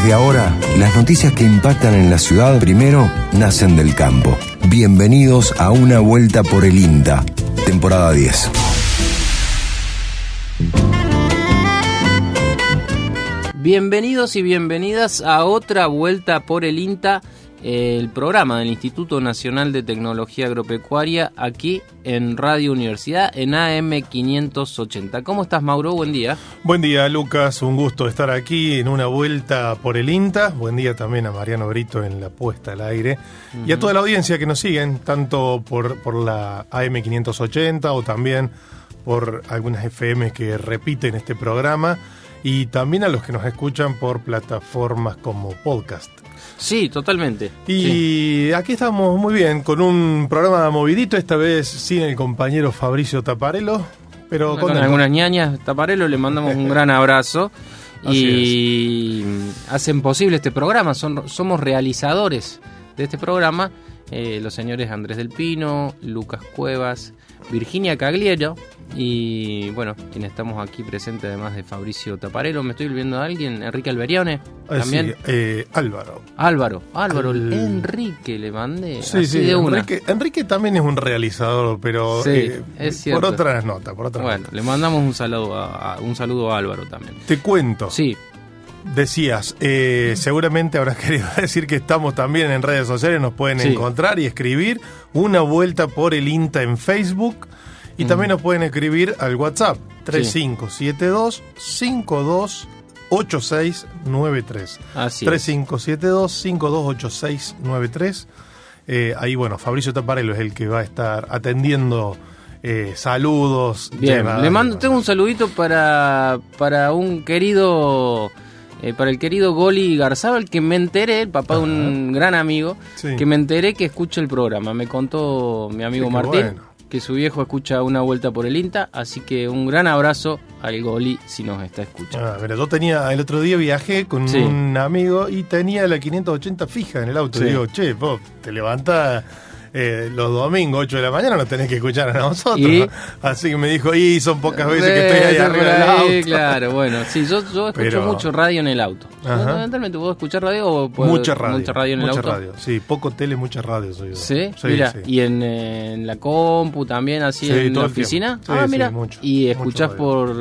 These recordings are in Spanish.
Desde ahora, las noticias que impactan en la ciudad primero nacen del campo. Bienvenidos a Una Vuelta por el INTA, temporada 10. Bienvenidos y bienvenidas a otra Vuelta por el INTA, el programa del Instituto Nacional de Tecnología Agropecuaria, aquí en Radio Universidad, en AM 580. ¿Cómo estás, Mauro? Buen día. Buen día, Lucas. Un gusto estar aquí en Una Vuelta por el INTA. Buen día también a Mariano Brito en la puesta al aire. Y a toda la audiencia que nos siguen, tanto por la AM 580 o también por algunas FM que repiten este programa, y también a los que nos escuchan por plataformas como podcast. Sí, totalmente. Y aquí estamos muy bien, con un programa movidito, esta vez sin el compañero Fabricio Taparello, pero con algunas ñañas. Taparello, le mandamos un gran abrazo. Y hacen posible este programa, somos realizadores de este programa, los señores Andrés del Pino, Lucas Cuevas, Virginia Cagliero y bueno, quienes estamos aquí presentes además de Fabricio Taparello. ¿Me estoy olvidando de alguien? Enrique Alberione también. Sí, Álvaro, Enrique le mandé. Sí, sí, de Enrique también es un realizador, pero sí, es cierto. Por otras notas. Bueno, le mandamos un saludo a Álvaro también. Te cuento. Sí. Decías, seguramente habrás querido decir que estamos también en redes sociales, nos pueden encontrar y escribir Una Vuelta por el INTA en Facebook, y también nos pueden escribir al WhatsApp 3572-528693. Así 3572-528693. Ahí, bueno, Fabricio Taparello es el que va a estar atendiendo saludos. Bien, le mando, tengo un saludito para un querido... para el querido Goli Garzábal, que me enteré, el papá de un gran amigo, que me enteré que escucha el programa. Me contó mi amigo Martín que su viejo escucha Una Vuelta por el INTA, así que un gran abrazo al Goli si nos está escuchando. Mira, yo el otro día viajé con un amigo y tenía la 580 fija en el auto. Y digo, che, vos te levantás los domingos 8 de la mañana, no tenés que escuchar a nosotros. ¿Y? Así que me dijo, son pocas veces que estoy ahí arriba del auto. Claro, bueno, sí, yo escucho mucho radio en el auto. Fundamentalmente, ¿puedo escuchar radio o mucha radio en el auto? Mucha radio, sí, poco tele, mucha radio soy yo. ¿Sí? Mira, y en la compu también, así en la oficina. Mira, mucho, ¿y escuchás por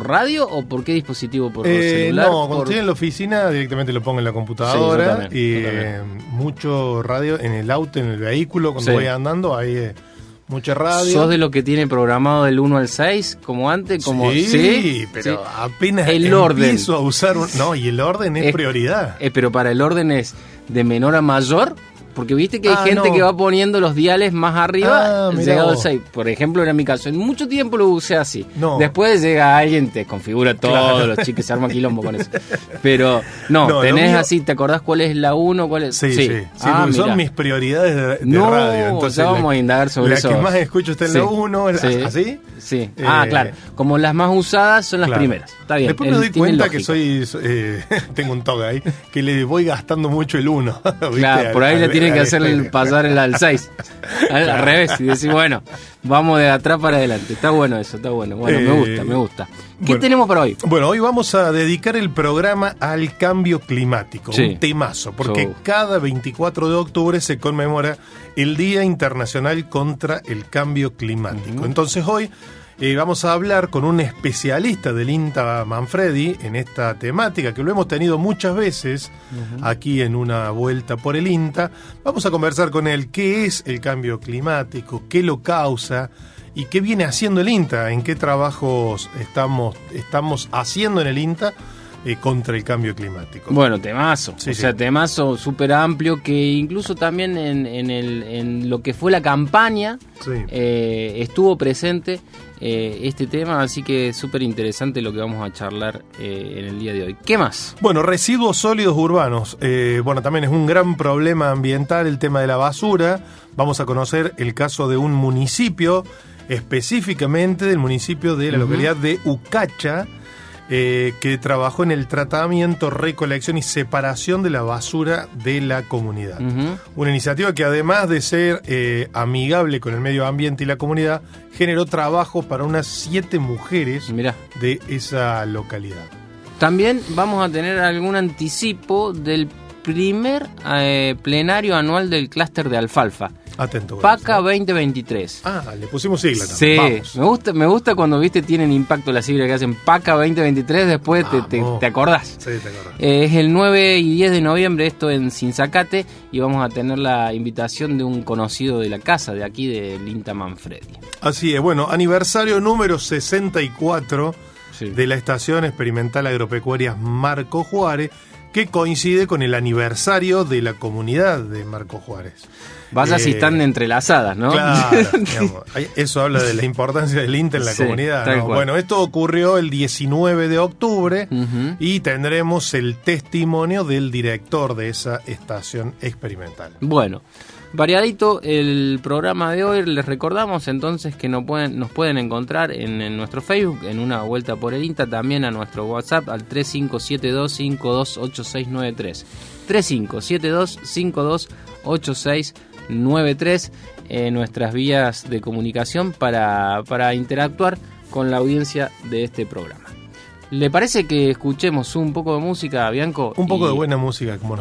radio o por qué dispositivo? ¿Por celular? No, cuando estoy en la oficina directamente lo pongo en la computadora. Yo también. Mucho radio en el auto, en el vehículo, cuando voy andando, hay mucha radio. ¿Sos de lo que tiene programado del 1 al 6, como antes? Sí, pero apenas el orden. Empiezo a usar y el orden es prioridad. Pero para el orden es de menor a mayor, porque viste que hay gente que va poniendo los diales más arriba, llegado al 6. Por ejemplo, era mi caso. En mucho tiempo lo usé así. Después llega alguien, te configura todo, los chicos, se arma quilombo con eso. Pero tenés así, ¿te acordás cuál es la 1? ¿Cuál es? Sí, son mis prioridades de radio. Entonces, ya vamos a indagar sobre eso. La que más escucho está en la 1, ¿así? Sí. Claro. Como las más usadas son las primeras. Está bien. Después me doy cuenta que tengo un toque ahí, que le voy gastando mucho el 1. Claro, por ahí le tienen que hacer pasar el al 6. Al revés. Y decir, bueno, vamos de atrás para adelante. Está bueno eso, está bueno. Bueno, me gusta. ¿Qué tenemos para hoy? Bueno, hoy vamos a dedicar el programa al cambio climático. Un temazo, porque cada 24 de octubre se conmemora el Día Internacional contra el Cambio Climático. Entonces hoy vamos a hablar con un especialista del INTA Manfredi en esta temática, que lo hemos tenido muchas veces aquí en Una Vuelta por el INTA. Vamos a conversar con él qué es el cambio climático, qué lo causa y qué viene haciendo el INTA, en qué trabajos estamos haciendo en el INTA contra el cambio climático. Bueno, temazo, temazo súper amplio, que incluso también en lo que fue la campaña estuvo presente este tema, así que súper interesante lo que vamos a charlar en el día de hoy. ¿Qué más? Bueno, residuos sólidos urbanos. También es un gran problema ambiental el tema de la basura. Vamos a conocer el caso de un municipio, específicamente del municipio de la localidad de Ucacha, que trabajó en el tratamiento, recolección y separación de la basura de la comunidad. Una iniciativa que, además de ser amigable con el medio ambiente y la comunidad, generó trabajo para unas 7 mujeres de esa localidad. También vamos a tener algún anticipo del primer plenario anual del clúster de alfalfa. Atento. PACA 2023. Le pusimos sigla también. Sí, me gusta cuando, viste, tienen impacto las siglas que hacen PACA 2023, después te acordás. Sí, te acordás. Es el 9 y 10 de noviembre, esto en Sinzacate, y vamos a tener la invitación de un conocido de la casa, de aquí, del INTA Manfredi. Así es, bueno, aniversario número 64 de la Estación Experimental Agropecuaria Marco Juárez, que coincide con el aniversario de la comunidad de Marco Juárez. Vaya si están entrelazadas, ¿no? Claro, digamos, eso habla de la importancia del INTA en la comunidad, ¿no? Bueno, esto ocurrió el 19 de octubre y tendremos el testimonio del director de esa estación experimental. Bueno, variadito el programa de hoy. Les recordamos entonces que nos pueden encontrar en nuestro Facebook, en Una Vuelta por el INTA, también a nuestro WhatsApp al 3572528693. 3572528693, nuestras vías de comunicación para interactuar con la audiencia de este programa. ¿Le parece que escuchemos un poco de música, Bianco? Un poco de buena música, como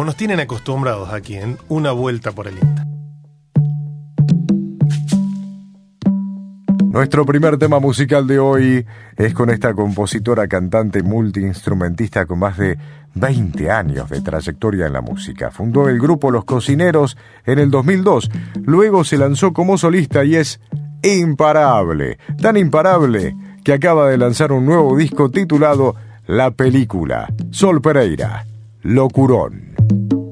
nos tienen acostumbrados aquí en Una Vuelta por el INTA. Nuestro primer tema musical de hoy es con esta compositora, cantante, multiinstrumentista con más de 20 años de trayectoria en la música. Fundó el grupo Los Cocineros en el 2002, luego se lanzó como solista y es imparable, tan imparable que acaba de lanzar un nuevo disco titulado La Película. Sol Pereira, Locurón.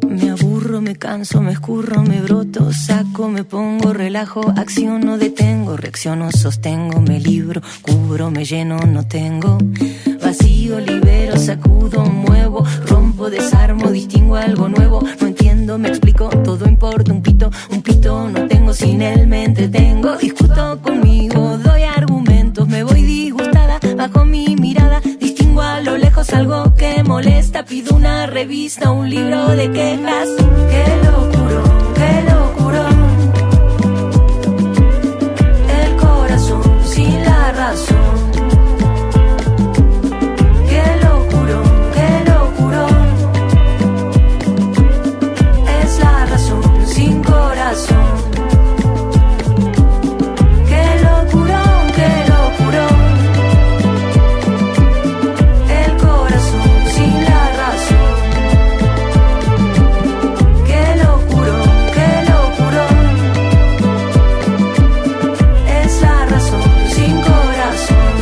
Me aburro, me canso, me escurro, me broto, saco, me pongo, relajo, acciono, detengo, reacciono, sostengo, me libro, cubro, me lleno, no tengo. Vacío, libero, sacudo, muevo, rompo, desarmo, distingo algo nuevo. No entiendo, me explico, todo importa, un pito no tengo, sin él me entretengo. Discuto conmigo, doy argumentos, me voy disgustada, bajo mi mirada, distingo a lo lejos algo que molesta. Pido una revista, un libro de quejas. ¡Qué locurón, qué locurón! El corazón sin la razón. ¡Qué locurón, qué locurón! Es la razón sin corazón. ¡Qué locurón, qué locurón! El corazón sin la razón. ¡Qué locurón, qué locurón! Es la razón sin corazón.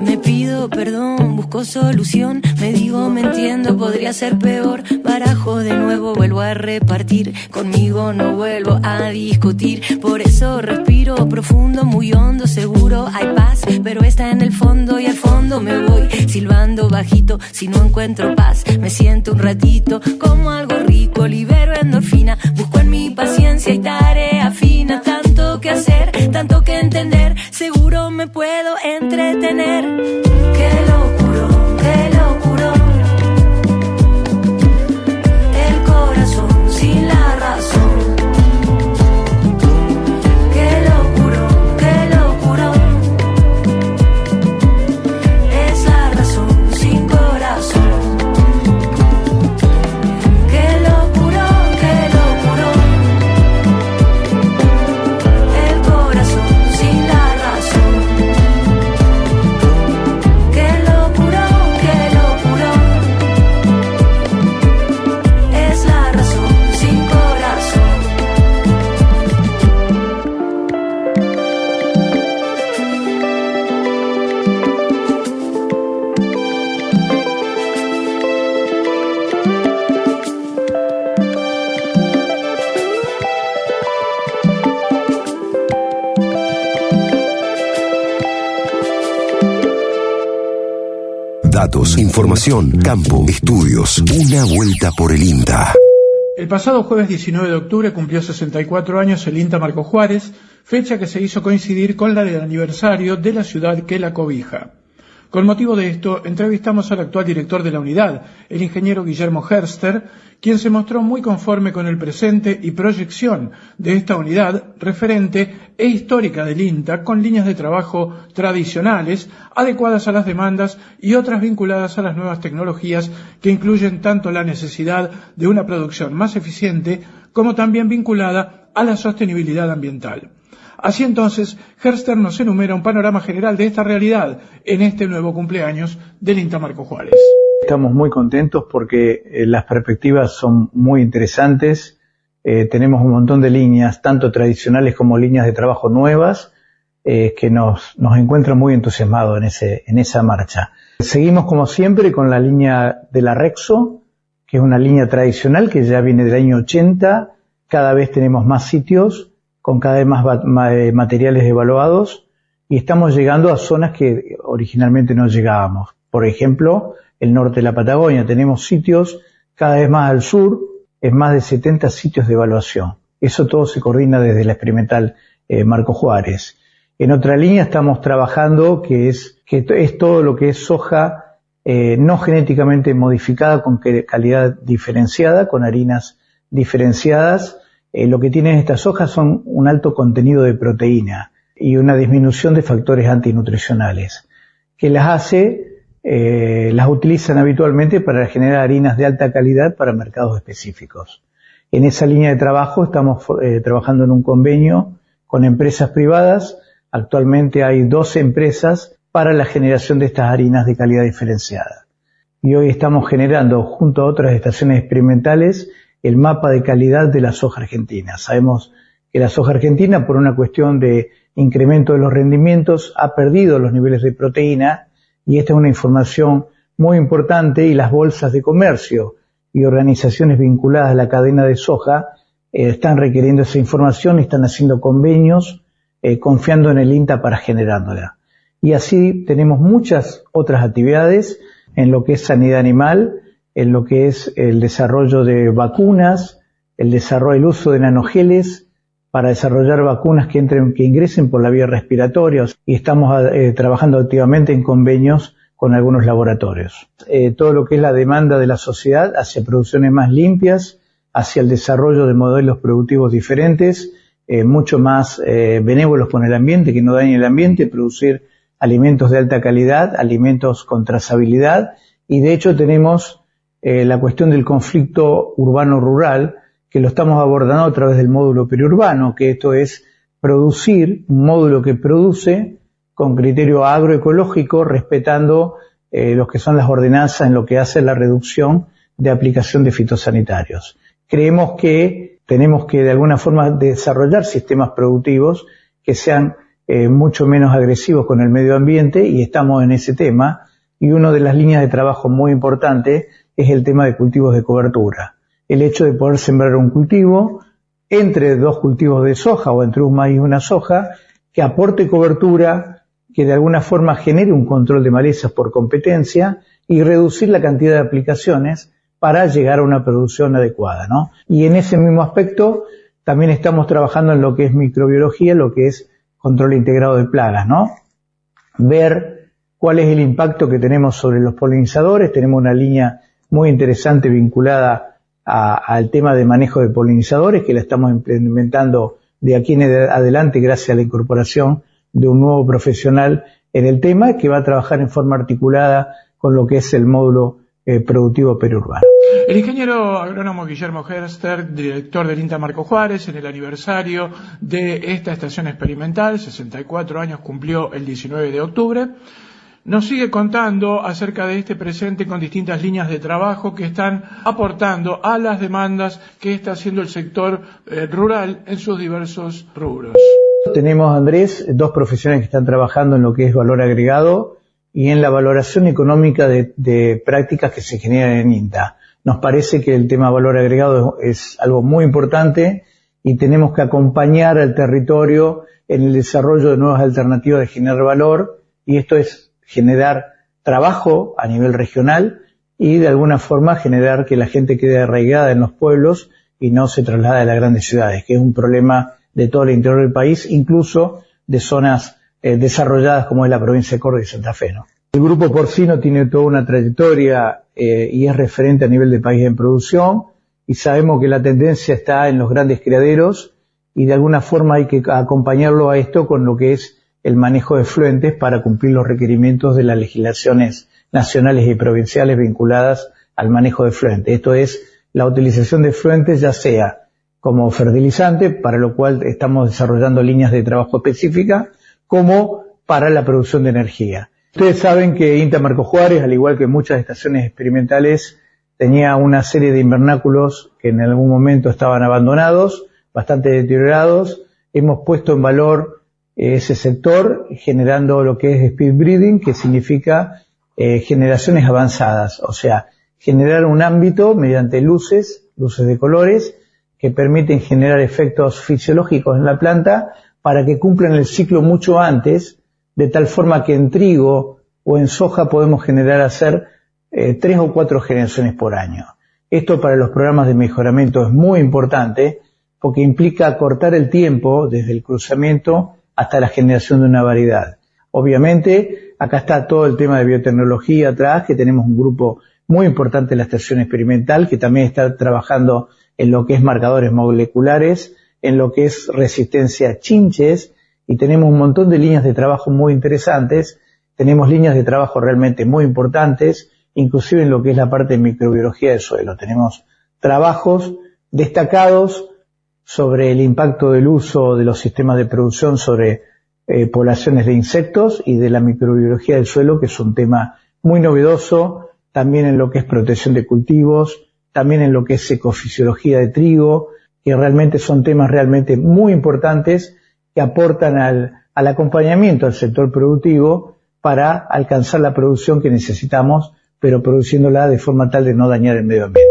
Me pido perdón, busco solución, me digo, me entiendo, podría ser peor. Barajo de nuevo, vuelvo a repartir, conmigo no vuelvo a discutir. Por eso respiro profundo, muy hondo, seguro hay paz, pero está en el fondo y al fondo me voy silbando bajito. Si no encuentro paz, me siento un ratito como algo rico, libero endorfina, busco en mi paciencia y tarea fina. Tanto que hacer, tanto que entender, seguro me puedo entretener. ¡Qué locurón, qué locurón! El corazón sin la razón. ¡Qué locurón, qué locurón! Es la razón sin corazón. ¡Qué locurón, qué locurón! El corazón sin la razón. ¡Qué locurón, qué locurón! Es la razón sin corazón. Datos, información, campo, estudios. Una vuelta por el INTA. El pasado jueves 19 de octubre cumplió 64 años el INTA Marco Juárez, fecha que se hizo coincidir con la del aniversario de la ciudad que la cobija. Con motivo de esto, entrevistamos al actual director de la unidad, el ingeniero Guillermo Herster, quien se mostró muy conforme con el presente y proyección de esta unidad referente e histórica del INTA, con líneas de trabajo tradicionales, adecuadas a las demandas y otras vinculadas a las nuevas tecnologías que incluyen tanto la necesidad de una producción más eficiente como también vinculada a la sostenibilidad ambiental. Así entonces, Herster nos enumera un panorama general de esta realidad en este nuevo cumpleaños del INTA Marco Juárez. Estamos muy contentos porque las perspectivas son muy interesantes. Tenemos un montón de líneas, tanto tradicionales como líneas de trabajo nuevas, que nos encuentran muy entusiasmados en esa marcha. Seguimos como siempre con la línea de la Rexo, que es una línea tradicional que ya viene del año 80. Cada vez tenemos más sitios con cada vez más materiales evaluados y estamos llegando a zonas que originalmente no llegábamos. Por ejemplo, el norte de la Patagonia, tenemos sitios cada vez más al sur, es más de 70 sitios de evaluación. Eso todo se coordina desde la experimental Marco Juárez. En otra línea estamos trabajando que es todo lo que es soja no genéticamente modificada con calidad diferenciada, con harinas diferenciadas. Lo que tienen estas sojas son un alto contenido de proteína y una disminución de factores antinutricionales, que las utilizan habitualmente para generar harinas de alta calidad para mercados específicos. En esa línea de trabajo estamos trabajando en un convenio con empresas privadas. Actualmente hay 12 empresas para la generación de estas harinas de calidad diferenciada. Y hoy estamos generando, junto a otras estaciones experimentales, el mapa de calidad de la soja argentina. Sabemos que la soja argentina, por una cuestión de incremento de los rendimientos, ha perdido los niveles de proteína, y esta es una información muy importante, y las bolsas de comercio y organizaciones vinculadas a la cadena de soja están requiriendo esa información y están haciendo convenios confiando en el INTA para generándola. Y así tenemos muchas otras actividades en lo que es sanidad animal, en lo que es el desarrollo de vacunas, el uso de nanogeles para desarrollar vacunas que ingresen por la vía respiratoria, y estamos trabajando activamente en convenios con algunos laboratorios. Todo lo que es la demanda de la sociedad hacia producciones más limpias, hacia el desarrollo de modelos productivos diferentes, mucho más benévolos con el ambiente, que no dañen el ambiente, producir alimentos de alta calidad, alimentos con trazabilidad, y de hecho tenemos la cuestión del conflicto urbano-rural, que lo estamos abordando a través del módulo periurbano, que esto es producir un módulo que produce con criterio agroecológico, respetando lo que son las ordenanzas en lo que hace la reducción de aplicación de fitosanitarios. Creemos que tenemos que de alguna forma desarrollar sistemas productivos que sean mucho menos agresivos con el medio ambiente, y estamos en ese tema, y una de las líneas de trabajo muy importante es el tema de cultivos de cobertura. El hecho de poder sembrar un cultivo entre dos cultivos de soja o entre un maíz y una soja que aporte cobertura, que de alguna forma genere un control de malezas por competencia y reducir la cantidad de aplicaciones para llegar a una producción adecuada, ¿no? Y en ese mismo aspecto también estamos trabajando en lo que es microbiología, lo que es control integrado de plagas, ¿no? Ver cuál es el impacto que tenemos sobre los polinizadores. Tenemos una línea muy interesante vinculada al tema de manejo de polinizadores, que la estamos implementando de aquí en adelante gracias a la incorporación de un nuevo profesional en el tema, que va a trabajar en forma articulada con lo que es el módulo productivo periurbano. El ingeniero agrónomo Guillermo Herster, director del INTA Marco Juárez, en el aniversario de esta estación experimental, 64 años cumplió el 19 de octubre, nos sigue contando acerca de este presente con distintas líneas de trabajo que están aportando a las demandas que está haciendo el sector rural en sus diversos rubros. Tenemos, Andrés, dos profesionales que están trabajando en lo que es valor agregado y en la valoración económica de prácticas que se generan en INTA. Nos parece que el tema valor agregado es algo muy importante y tenemos que acompañar al territorio en el desarrollo de nuevas alternativas de generar valor, y esto es generar trabajo a nivel regional y de alguna forma generar que la gente quede arraigada en los pueblos y no se traslade a las grandes ciudades, que es un problema de todo el interior del país, incluso de zonas desarrolladas como es la provincia de Córdoba y Santa Fe, ¿no? El grupo porcino tiene toda una trayectoria y es referente a nivel de país en producción. y sabemos que la tendencia está en los grandes criaderos y de alguna forma hay que acompañarlo a esto con lo que es el manejo de efluentes para cumplir los requerimientos de las legislaciones nacionales y provinciales vinculadas al manejo de efluentes. Esto es la utilización de efluentes ya sea como fertilizante, para lo cual estamos desarrollando líneas de trabajo específicas, como para la producción de energía. Ustedes saben que INTA Marcos Juárez, al igual que muchas estaciones experimentales, tenía una serie de invernáculos que en algún momento estaban abandonados, bastante deteriorados. Hemos puesto en valor ese sector generando lo que es speed breeding, que significa generaciones avanzadas, o sea, generar un ámbito mediante luces de colores, que permiten generar efectos fisiológicos en la planta para que cumplan el ciclo mucho antes, de tal forma que en trigo o en soja podemos generar 3 o 4 generaciones por año. Esto para los programas de mejoramiento es muy importante porque implica acortar el tiempo desde el cruzamiento hasta la generación de una variedad. Obviamente, acá está todo el tema de biotecnología atrás, que tenemos un grupo muy importante en la estación experimental que también está trabajando en lo que es marcadores moleculares, en lo que es resistencia a chinches, y tenemos un montón de líneas de trabajo muy interesantes. Tenemos líneas de trabajo realmente muy importantes, inclusive en lo que es la parte de microbiología del suelo. Tenemos trabajos destacados sobre el impacto del uso de los sistemas de producción sobre poblaciones de insectos y de la microbiología del suelo, que es un tema muy novedoso, también en lo que es protección de cultivos, también en lo que es ecofisiología de trigo, que realmente son temas realmente muy importantes que aportan al acompañamiento al sector productivo para alcanzar la producción que necesitamos, pero produciéndola de forma tal de no dañar el medio ambiente.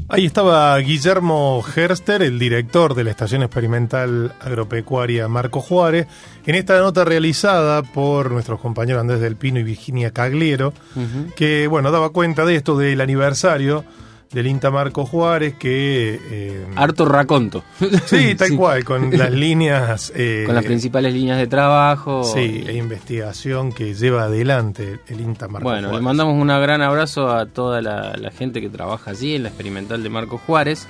Ahí estaba Guillermo Herster, el director de la Estación Experimental Agropecuaria Marcos Juárez, en esta nota realizada por nuestros compañeros Andrés del Pino y Virginia Cagliero, que bueno, daba cuenta de esto del aniversario del INTA Marcos Juárez, que... harto raconto. Sí, tal cual, con las líneas... con las principales líneas de trabajo. Sí, la investigación que lleva adelante el INTA Marcos Juárez. Bueno, le mandamos un gran abrazo a toda la gente que trabaja allí en la experimental de Marcos Juárez.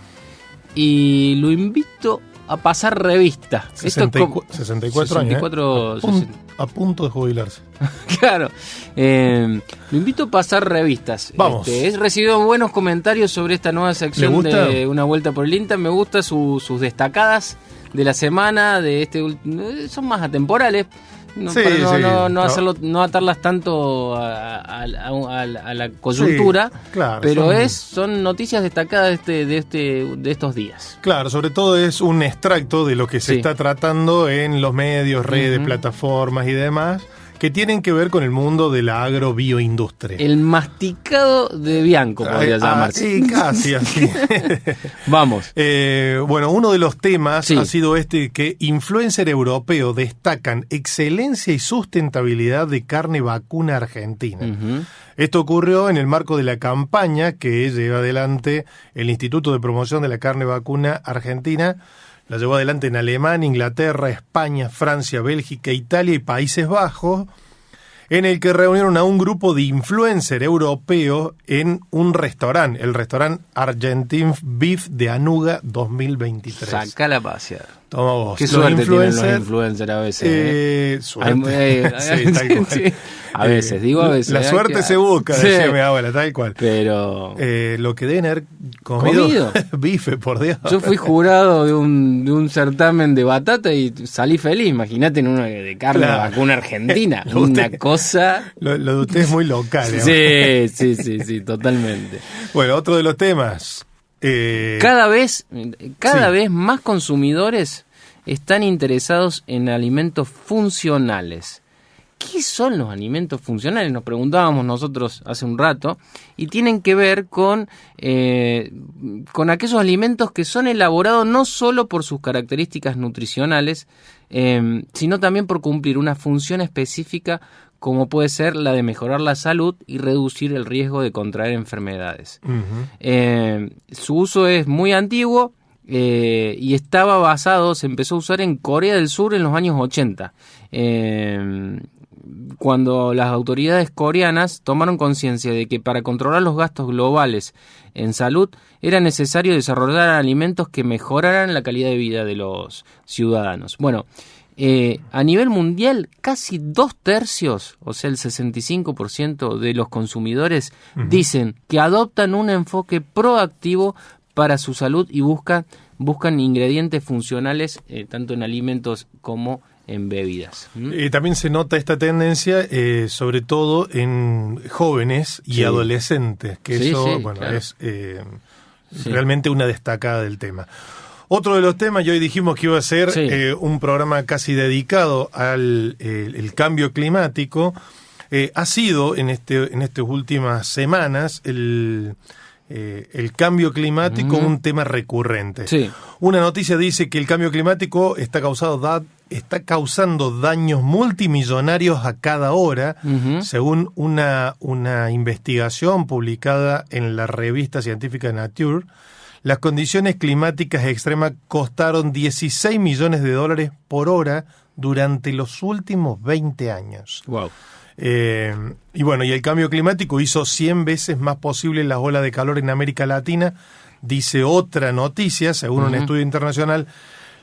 Y lo invito a pasar revista. 64 años. A punto de jubilarse. Claro. Lo invito a pasar revistas. Vamos. He recibido buenos comentarios sobre esta nueva sección de Una Vuelta por el INTA. Me gusta sus destacadas de la semana. Son más atemporales. No atarlas tanto a la coyuntura, sí, claro, pero son noticias destacadas de estos días. Claro, sobre todo es un extracto de lo que se está tratando en los medios, redes, plataformas y demás, que tienen que ver con el mundo de la agrobioindustria. El masticado de Bianco podría llamarse. Sí, casi así. Vamos. Bueno, uno de los temas ha sido que influencer europeo destacan excelencia y sustentabilidad de carne vacuna argentina. Esto ocurrió en el marco de la campaña que lleva adelante el Instituto de Promoción de la Carne Vacuna Argentina. La llevó adelante en Alemania, Inglaterra, España, Francia, Bélgica, Italia y Países Bajos, en el que reunieron a un grupo de influencers europeos en un restaurante, el restaurante Argentine Beef de Anuga 2023. Saca la pasear. Toma vos. Qué suerte tienen los influencers a veces. Suerte. Sí, tal cual. Sí. A veces, digo a veces. La suerte se busca, decía mi abuela, tal cual. Pero... lo que deben haber comido bife, por Dios. Yo fui jurado de un certamen de batata y salí feliz. Imagínate en una de carne vacuna argentina. Una cosa... Lo de usted es muy local. Sí, totalmente. Bueno, otro de los temas... Cada vez más consumidores están interesados en alimentos funcionales. ¿Qué son los alimentos funcionales? Nos preguntábamos nosotros hace un rato, y tienen que ver con aquellos alimentos que son elaborados no solo por sus características nutricionales, sino también por cumplir una función específica, como puede ser la de mejorar la salud y reducir el riesgo de contraer enfermedades. Su uso es muy antiguo y se empezó a usar en Corea del Sur en los años 80. cuando las autoridades coreanas tomaron conciencia de que para controlar los gastos globales en salud era necesario desarrollar alimentos que mejoraran la calidad de vida de los ciudadanos. Bueno, a nivel mundial, casi 2/3, o sea, el 65% de los consumidores dicen que adoptan un enfoque proactivo para su salud y buscan ingredientes funcionales tanto en alimentos como en bebidas. También se nota esta tendencia, sobre todo en jóvenes y adolescentes, que claro. Es realmente una destacada del tema. Otro de los temas, y hoy dijimos que iba a ser un programa casi dedicado al el cambio climático, ha sido en estas últimas semanas el cambio climático un tema recurrente. Sí. Una noticia dice que el cambio climático está causando daños multimillonarios a cada hora, según una investigación publicada en la revista científica Nature. Las condiciones climáticas extremas costaron $16 millones por hora durante los últimos 20 años. Wow. Y el cambio climático hizo 100 veces más posible las olas de calor en América Latina, dice otra noticia, según un estudio internacional.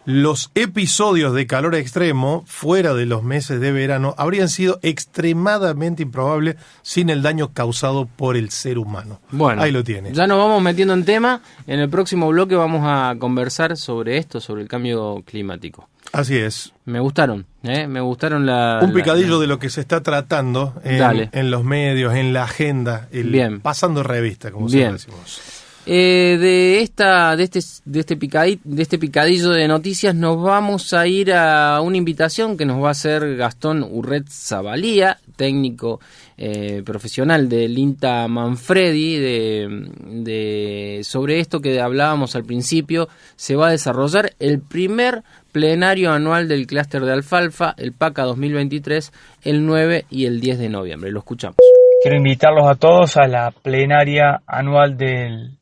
Los episodios de calor extremo fuera de los meses de verano habrían sido extremadamente improbables sin el daño causado por el ser humano. Bueno, ahí lo tienes. Ya nos vamos metiendo en tema. En el próximo bloque vamos a conversar sobre esto, sobre el cambio climático. Así es. Me gustaron un picadillo de lo que se está tratando en los medios, en la agenda, pasando revista, como siempre decimos. De este picadillo de noticias nos vamos a ir a una invitación que nos va a hacer Gastón Urret-Zavalía, técnico profesional del INTA Manfredi, sobre esto que hablábamos al principio. Se va a desarrollar el primer plenario anual del clúster de alfalfa, el PACA 2023, el 9 y el 10 de noviembre. Lo escuchamos. Quiero invitarlos a todos a la plenaria anual del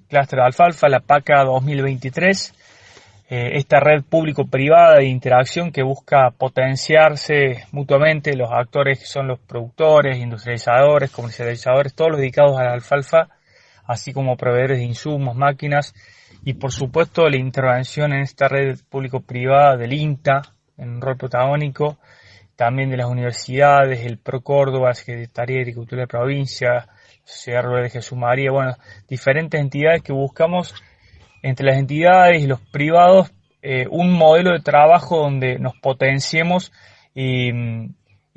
clúster de alfalfa, la PACA 2023, esta red público-privada de interacción que busca potenciarse mutuamente los actores que son los productores, industrializadores, comercializadores, todos los dedicados a la alfalfa, así como proveedores de insumos, máquinas y por supuesto la intervención en esta red público-privada del INTA en un rol protagónico, también de las universidades, el PRO Córdoba, Secretaría de Agricultura de la provincia, Sociedad Rural de Jesús María, diferentes entidades que buscamos entre las entidades y los privados un modelo de trabajo donde nos potenciemos y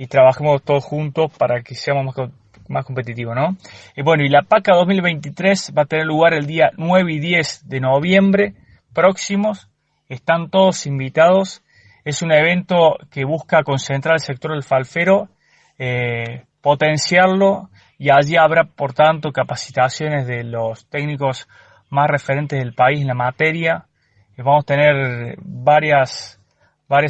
trabajemos todos juntos para que seamos más competitivos, ¿no? Y la PACA 2023 va a tener lugar el día 9 y 10 de noviembre próximos. Están todos invitados. Es un evento que busca concentrar el sector alfalfero, potenciarlo, y allí habrá, por tanto, capacitaciones de los técnicos más referentes del país en la materia. Vamos a tener varias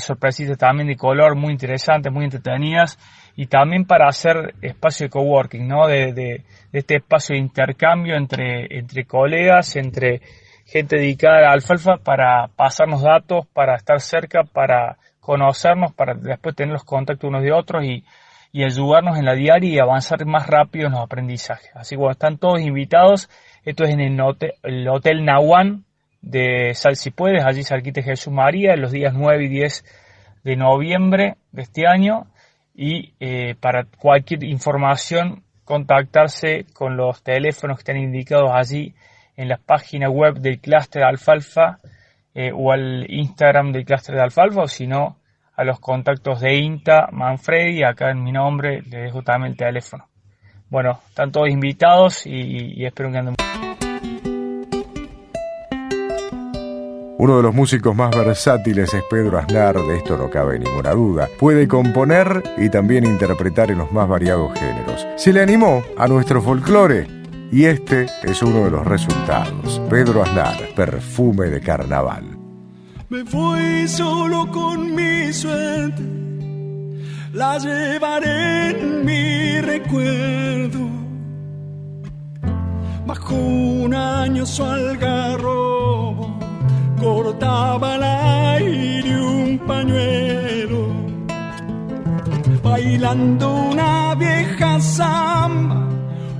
sorpresitas también de color muy interesantes, muy entretenidas, y también para hacer espacio de coworking, ¿no? De este espacio de intercambio entre colegas, entre gente dedicada a la alfalfa, para pasarnos datos, para estar cerca, para conocernos, para después tener los contactos unos de otros y ayudarnos en la diaria y avanzar más rápido en los aprendizajes. Así que están todos invitados. Esto es en el Hotel Nahuán de Sal Si Puedes, allí cerquita de Jesús María, en los días 9 y 10 de noviembre de este año. Y para cualquier información, contactarse con los teléfonos que están indicados allí en la página web del clúster de alfalfa o al Instagram del clúster de alfalfa, o si no, a los contactos de INTA Manfredi. Acá en mi nombre les dejo también el teléfono. Están todos invitados y espero que anden. Uno de los músicos más versátiles es Pedro Aznar, de esto no cabe ninguna duda. Puede componer y también interpretar en los más variados géneros. Se le animó a nuestro folclore y este es uno de los resultados. Pedro Aznar, Perfume de Carnaval. Me fui solo con mi suerte, la llevaré en mi recuerdo. Bajo un añoso algarrobo, cortaba el aire un pañuelo. bailando una vieja samba,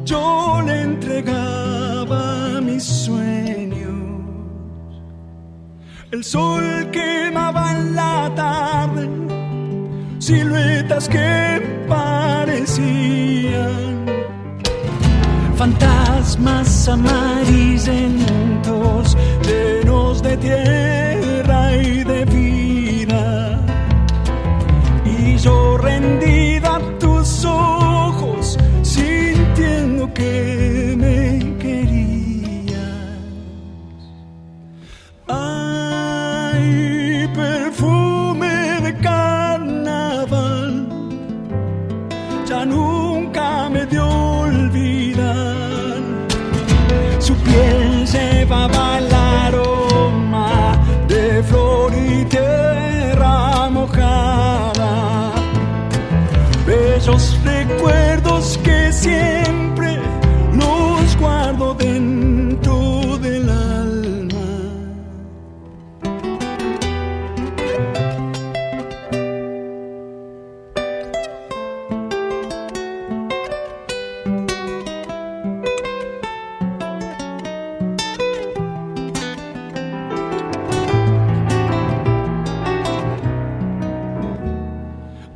yo le entregaba mis sueños. El sol quemaba en la tarde, siluetas que parecían fantasmas amarillentos, llenos de tierra y de vida. Y yo rendido a tus ojos, sintiendo que me querías. Ay, perfume de carnaval, ya nunca me dio olvidar. Su piel llevaba el aroma de flor y tierra mojada. Bellos recuerdos que siempre los guardo dentro del alma.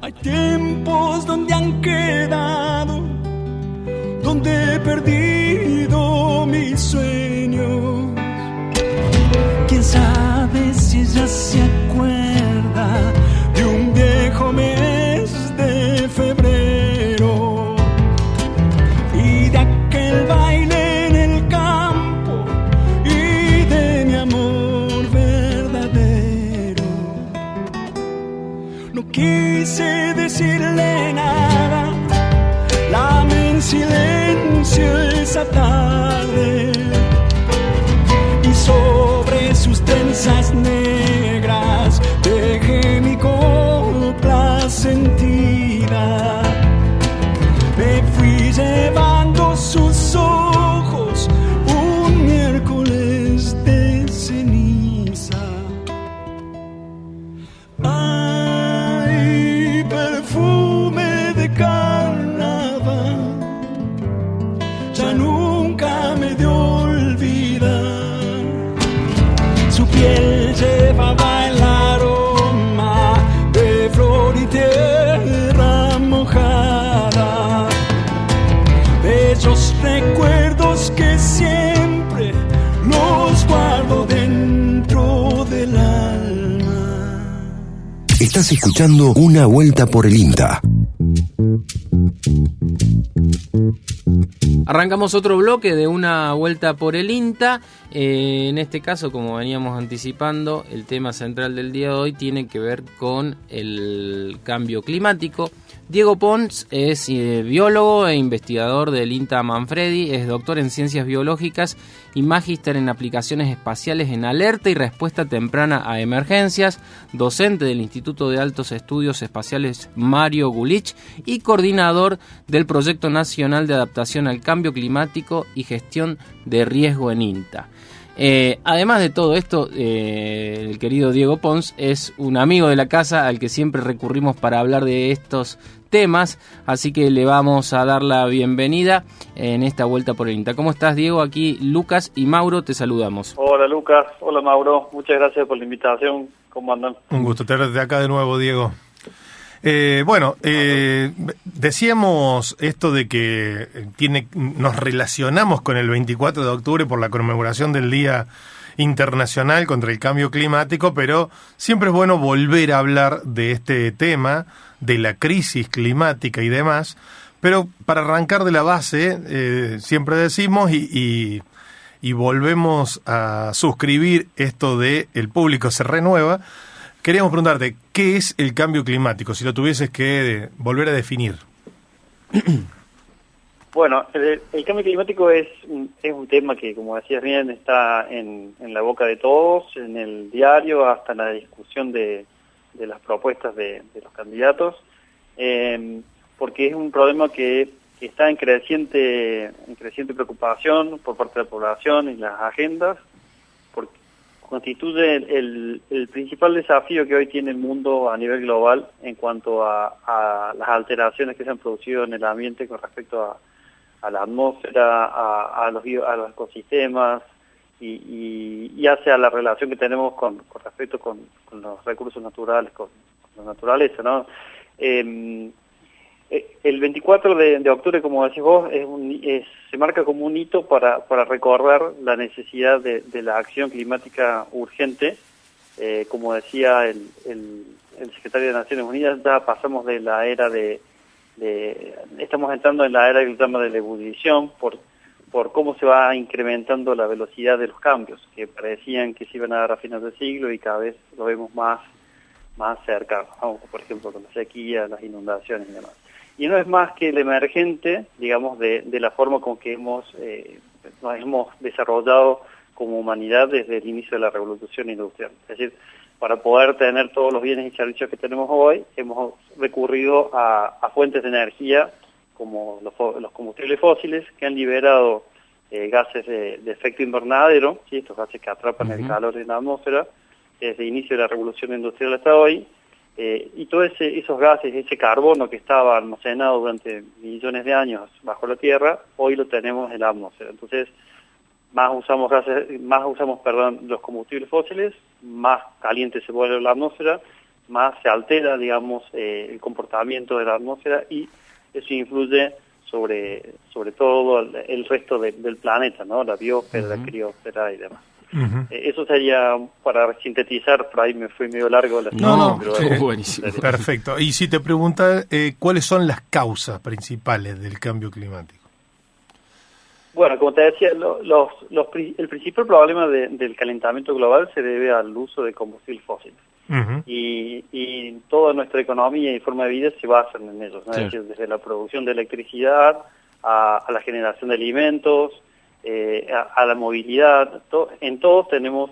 Hay tiempos donde han quedado, donde he perdido mis sueños. Quién sabe si ella se acuerda de un viejo mes de febrero y de aquel baile en el campo y de mi amor verdadero. No quise decirle nada, la amé en silencio esa tarde, y sobre sus trenzas negras dejé mi copla sentida. Me fui llevando sus ojos un miércoles de ceniza. Ay, perfume de carnaval, ya nunca me dio olvidar. Su piel llevaba el aroma de flor y tierra mojada. Bellos recuerdos que siempre los guardo dentro del alma. Estás escuchando Una Vuelta por el INTA. Arrancamos otro bloque de Una Vuelta por el INTA. En este caso, como veníamos anticipando, el tema central del día de hoy tiene que ver con el cambio climático. Diego Pons es biólogo e investigador del INTA Manfredi, es doctor en ciencias biológicas y magíster en aplicaciones espaciales en alerta y respuesta temprana a emergencias, docente del Instituto de Altos Estudios Espaciales Mario Gulich y coordinador del Proyecto Nacional de Adaptación al Cambio Climático y Gestión de Riesgo en INTA. Además de todo esto, el querido Diego Pons es un amigo de la casa al que siempre recurrimos para hablar de estos temas, así que le vamos a dar la bienvenida en esta vuelta por el INTA. ¿Cómo estás, Diego? Aquí Lucas y Mauro te saludamos. Hola, Lucas. Hola, Mauro. Muchas gracias por la invitación. ¿Cómo andan? Un gusto tenerte acá de nuevo, Diego. Decíamos esto de que nos relacionamos con el 24 de octubre por la conmemoración del Día Internacional contra el Cambio Climático, pero siempre es bueno volver a hablar de este tema, de la crisis climática y demás. Pero para arrancar de la base, siempre decimos y volvemos a suscribir esto de el público se renueva. Queríamos preguntarte, ¿qué es el cambio climático? Si lo tuvieses que volver a definir. Bueno, el cambio climático es un tema que, como decías bien, está en la boca de todos, en el diario, hasta la discusión de las propuestas de los candidatos, porque es un problema que está en creciente preocupación por parte de la población y las agendas, porque constituye el principal desafío que hoy tiene el mundo a nivel global en cuanto a las alteraciones que se han producido en el ambiente con respecto a la atmósfera, a los ecosistemas y hacia la relación que tenemos con respecto con los recursos naturales, con la naturaleza, ¿no? El 24 de octubre, como decís vos, se marca como un hito para recordar la necesidad de la acción climática urgente. Como decía el secretario de Naciones Unidas, ya pasamos de la era estamos entrando en la era que se llama de la ebullición por cómo se va incrementando la velocidad de los cambios, que parecían que se iban a dar a finales de siglo y cada vez lo vemos más cerca, ¿no? Por ejemplo, con la sequía, las inundaciones y demás. Y no es más que el emergente, digamos, de la forma con que nos hemos desarrollado como humanidad desde el inicio de la revolución industrial. Es decir, para poder tener todos los bienes y servicios que tenemos hoy, hemos recurrido a fuentes de energía como los combustibles fósiles, que han liberado gases de efecto invernadero, ¿sí? Estos gases que atrapan el calor en la atmósfera, desde el inicio de la revolución industrial hasta hoy, y todos esos gases, ese carbono que estaba almacenado durante millones de años bajo la Tierra, hoy lo tenemos en la atmósfera. Entonces, más usamos los combustibles fósiles, más caliente se vuelve la atmósfera, más se altera, digamos, el comportamiento de la atmósfera y eso influye sobre todo el resto del planeta, ¿no? La biosfera, la criosfera y demás. Eso sería, para sintetizar, por ahí me fui medio largo. Buenísimo. Perfecto. Y si te pregunta, ¿cuáles son las causas principales del cambio climático? Bueno, como te decía, el principal problema del calentamiento global se debe al uso de combustibles fósiles. Y toda nuestra economía y forma de vida se basan en ellos, ¿no? Sí. Es decir, desde la producción de electricidad a la generación de alimentos, a la movilidad, en todos hacemos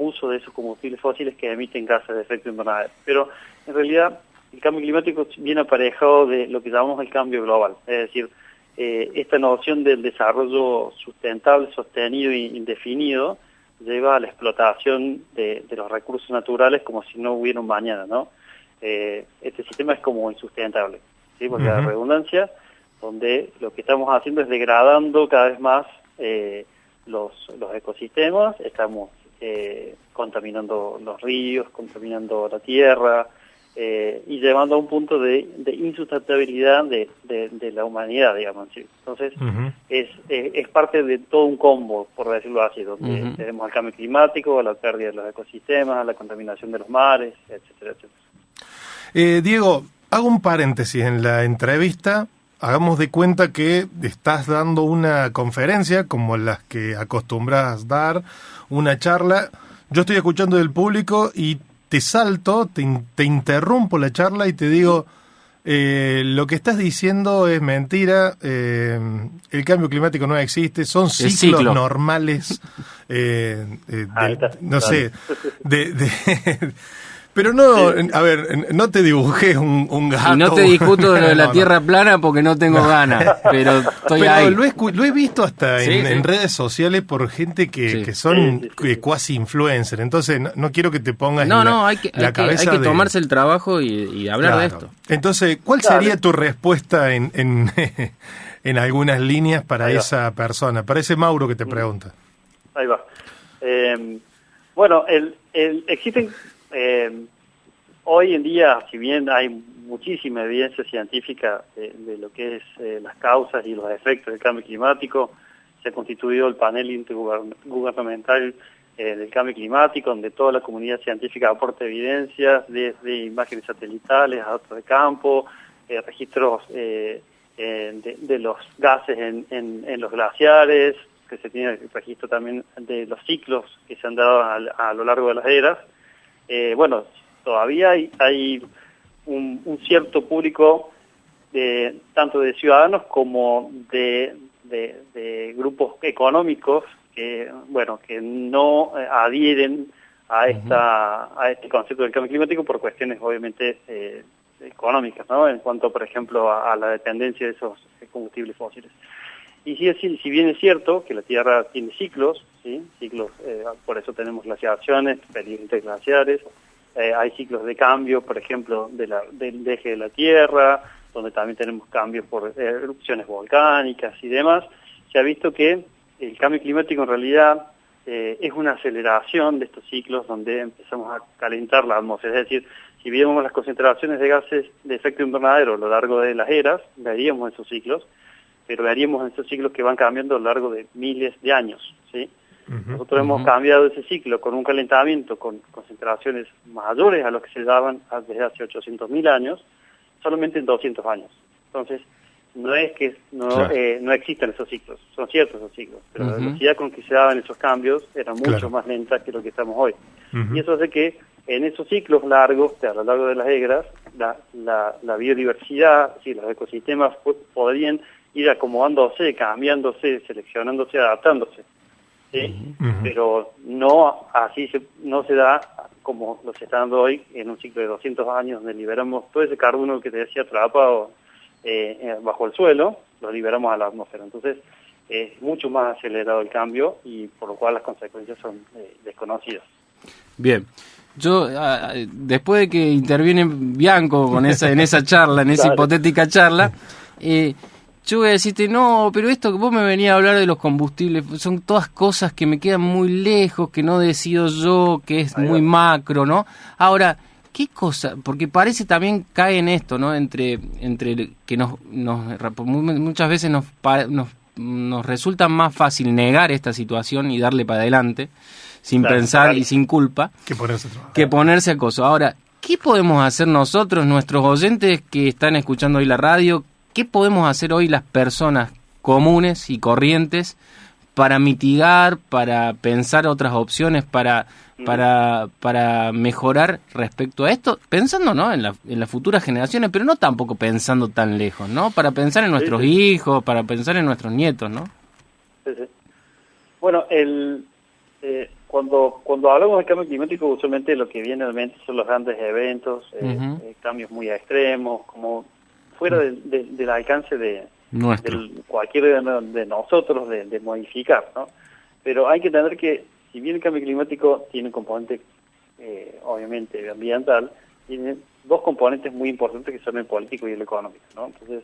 uso de esos combustibles fósiles que emiten gases de efecto invernadero. Pero en realidad el cambio climático viene aparejado de lo que llamamos el cambio global, es decir, esta noción del desarrollo sustentable, sostenido e indefinido lleva a la explotación de los recursos naturales como si no hubiera un mañana, ¿no? Este sistema es como insustentable, ¿sí? Porque la redundancia, donde lo que estamos haciendo es degradando cada vez más los ecosistemas, estamos contaminando los ríos, contaminando la tierra, y llevando a un punto de insustentabilidad de la humanidad, digamos. ¿Sí? Entonces, es parte de todo un combo, por decirlo así, donde tenemos el cambio climático, la pérdida de los ecosistemas, la contaminación de los mares, etcétera, etcétera. Diego, hago un paréntesis en la entrevista. Hagamos de cuenta que estás dando una conferencia como las que acostumbras dar, una charla. Yo estoy escuchando del público y te salto, te interrumpo la charla y te digo, lo que estás diciendo es mentira, el cambio climático no existe, son ciclos normales, no sé, pero no, a ver, no te dibujé un gato. Y no te discuto de la Tierra plana porque no tengo ganas, pero estoy ahí. Lo he visto hasta en redes sociales por gente que son cuasi influencer, entonces no quiero que te pongas hay que tomarse el trabajo y hablar de esto. Entonces, ¿cuál sería tu respuesta en algunas líneas para esa persona, para ese Mauro que te pregunta? Ahí va. Bueno, existen... hoy en día, si bien hay muchísima evidencia científica de lo que es las causas y los efectos del cambio climático, se ha constituido el panel intergubernamental del cambio climático, donde toda la comunidad científica aporta evidencias, desde imágenes satelitales a datos de campo, registros de los gases en los glaciares, que se tiene el registro también de los ciclos que se han dado a lo largo de las eras. Bueno, todavía hay un cierto público tanto de ciudadanos como de grupos económicos que no adhieren a este concepto del cambio climático por cuestiones obviamente económicas, ¿no? En cuanto, por ejemplo, a la dependencia de esos combustibles fósiles. Y si bien es cierto que la Tierra tiene ciclos, ¿sí? Ciclos, por eso tenemos glaciaciones, periodos interglaciares, hay ciclos de cambio, por ejemplo, del eje de la Tierra, donde también tenemos cambios por erupciones volcánicas y demás. Se ha visto que el cambio climático en realidad es una aceleración de estos ciclos donde empezamos a calentar la atmósfera. Es decir, si viéramos las concentraciones de gases de efecto invernadero a lo largo de las eras, veríamos esos ciclos, pero veríamos esos ciclos que van cambiando a lo largo de miles de años, ¿sí? Nosotros hemos cambiado ese ciclo con un calentamiento con concentraciones mayores a lo que se daban desde hace 800.000 años, solamente en 200 años. Entonces, no es que no existan esos ciclos, son ciertos esos ciclos, pero la velocidad con que se daban esos cambios era mucho más lenta que lo que estamos hoy. Y eso hace que en esos ciclos largos, a lo largo de las eras, la biodiversidad, sí, los ecosistemas podrían ir acomodándose, cambiándose, seleccionándose, adaptándose, ¿sí? Pero no así no se da como lo se está dando hoy en un ciclo de 200 años, donde liberamos todo ese carbono que te decía atrapado bajo el suelo, lo liberamos a la atmósfera. Entonces es mucho más acelerado el cambio y por lo cual las consecuencias son desconocidas. Bien. Yo, después de que interviene Bianco en esa charla, en esa hipotética charla, yo voy a decirte, no, pero esto que vos me venías a hablar de los combustibles, son todas cosas que me quedan muy lejos, que no decido yo, que es muy macro, ¿no? Ahora, ¿qué cosa? Porque parece también cae en esto, ¿no? Entre que muchas veces nos resulta más fácil negar esta situación y darle para adelante, sin pensar y sin culpa, que ponerse a coso. Ahora, ¿qué podemos hacer nosotros, nuestros oyentes que están escuchando hoy la radio? ¿Qué podemos hacer hoy las personas comunes y corrientes para mitigar, para pensar otras opciones, para mejorar respecto a esto? Pensando, ¿no?, en las futuras generaciones, pero no tampoco pensando tan lejos, ¿no? Para pensar en nuestros hijos, para pensar en nuestros nietos, ¿no? Sí. Bueno, cuando hablamos de cambio climático, usualmente lo que viene a la mente son los grandes eventos, cambios muy extremos, como fuera del alcance de cualquiera de nosotros de modificar, ¿no? Pero hay que entender que, si bien el cambio climático tiene un componente, obviamente, ambiental, tiene dos componentes muy importantes que son el político y el económico, ¿no? Entonces,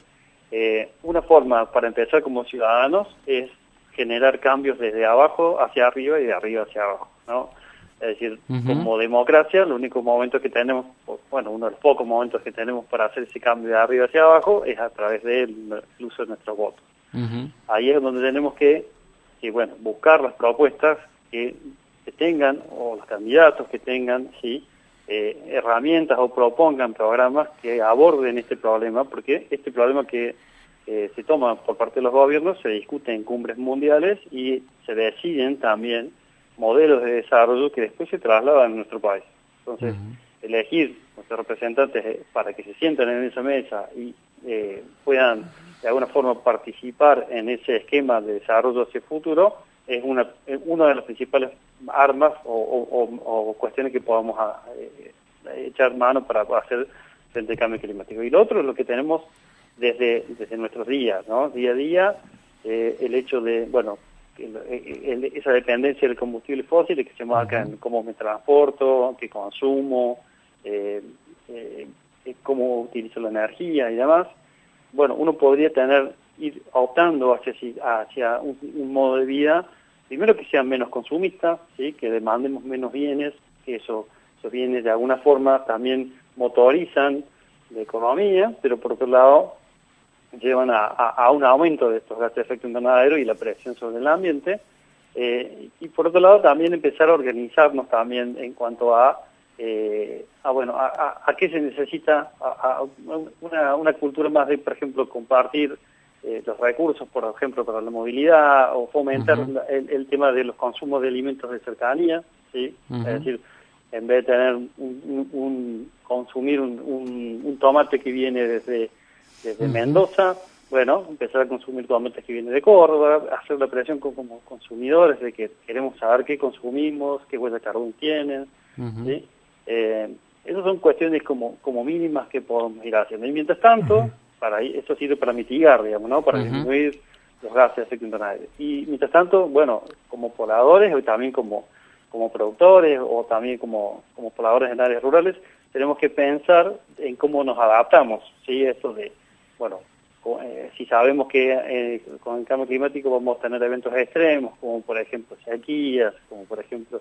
una forma para empezar como ciudadanos es generar cambios desde abajo hacia arriba y de arriba hacia abajo, ¿no? Es decir, como democracia, los únicos momentos que tenemos, bueno, uno de los pocos momentos que tenemos para hacer ese cambio de arriba hacia abajo es a través del uso de nuestros votos. Ahí es donde tenemos que buscar las propuestas que tengan, o los candidatos que tengan, herramientas o propongan programas que aborden este problema, porque este problema que se toma por parte de los gobiernos se discute en cumbres mundiales y se deciden también modelos de desarrollo que después se trasladan a nuestro país. Entonces, elegir nuestros representantes para que se sientan en esa mesa y puedan de alguna forma participar en ese esquema de desarrollo hacia el futuro es una de las principales armas o cuestiones que podamos echar mano para hacer frente al cambio climático. Y lo otro es lo que tenemos desde nuestros días, ¿no? Día a día, el hecho de, esa dependencia del combustible fósil que se marca en cómo me transporto, qué consumo, cómo utilizo la energía y demás. Bueno, uno podría ir optando hacia un modo de vida, primero que sea menos consumista, ¿sí? Que demandemos menos bienes, que esos bienes de alguna forma también motorizan la economía, pero por otro lado llevan a un aumento de estos gases de efecto invernadero y la presión sobre el ambiente, y por otro lado también empezar a organizarnos también en cuanto a qué se necesita, una cultura más de, por ejemplo, compartir los recursos, por ejemplo, para la movilidad, o fomentar el tema de los consumos de alimentos de cercanía, ¿sí? Es decir, en vez de tener consumir un tomate que viene desde Mendoza, empezar a consumir tomates que vienen de Córdoba, hacer la presión como consumidores de que queremos saber qué consumimos, qué huella de carbón tienen, ¿sí? Esas son cuestiones como mínimas que podemos ir haciendo. Y mientras tanto, eso sirve para mitigar, digamos, ¿no? Para disminuir los gases de efecto invernadero. Y mientras tanto, bueno, como pobladores y también como productores o también como pobladores en áreas rurales, tenemos que pensar en cómo nos adaptamos, ¿sí? Esto de, bueno, si sabemos que con el cambio climático vamos a tener eventos extremos, como por ejemplo sequías, como por ejemplo